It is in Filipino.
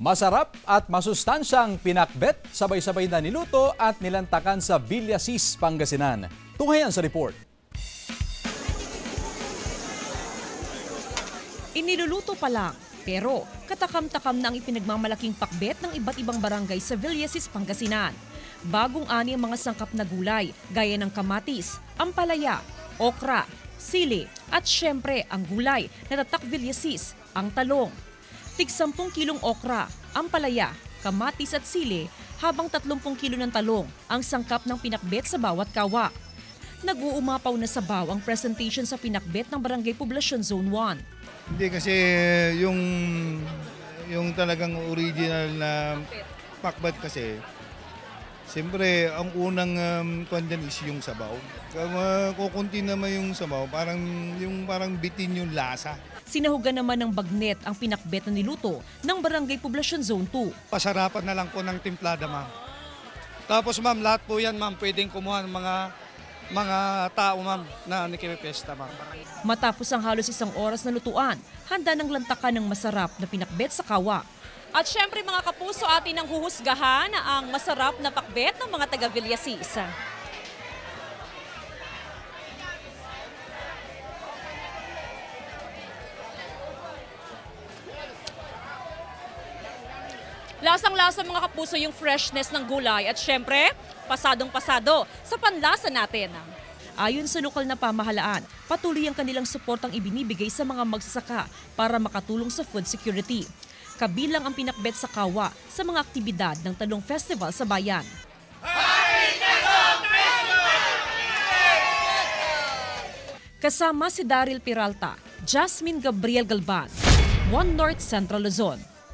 Masarap at masustansyang pinakbet, sabay-sabay na niluto at nilantakan sa Villasis, Pangasinan. Tunghayan sa report. Iniluluto pa lang, pero katakam-takam na ang ipinagmamalaking pakbet ng iba't ibang barangay sa Villasis, Pangasinan. Bagong ani ang mga sangkap na gulay gaya ng kamatis, ampalaya, okra, sili at syempre ang gulay na tatak Villasis, ang talong. Tig 10 kilong okra, ampalaya, kamatis at sili habang 30 kilo ng talong ang sangkap ng pinakbet sa bawat kawa. Nag-uumapaw na sabaw ang presentation sa pinakbet ng Barangay Poblacion Zone 1. Hindi kasi yung talagang original na pakbet kasi, siyempre ang unang kwandan is yung sabaw. Kukunti naman yung sabaw, parang bitin yung lasa. Sinahugan naman ng bagnet ang pinakbet na niluto ng Barangay Poblacion Zone 2. Pasarapan na lang po ng timplada, ma'am. Tapos ma'am, lahat po yan ma'am, pwedeng kumuha ng mga tao ma'am na nakipipesta ma'am. Matapos ang halos 1 oras na lutuan, handa ng lantakan ng masarap na pinakbet sa kawa. At syempre mga kapuso, atin ang huhusgahan ang masarap na pakbet ng mga taga Villasis. Lasang-lasa mga kapuso yung freshness ng gulay at syempre, pasadong-pasado sa panlasa natin. Ayon sa lokal na pamahalaan, patuloy ang kanilang suportang ibinibigay sa mga magsasaka para makatulong sa food security. Kabilang ang pinakbet sa kawa sa mga aktibidad ng Talong Festival sa bayan. Kasama si Daryl Peralta, Jasmine Gabriel Galban, One North Central Luzon.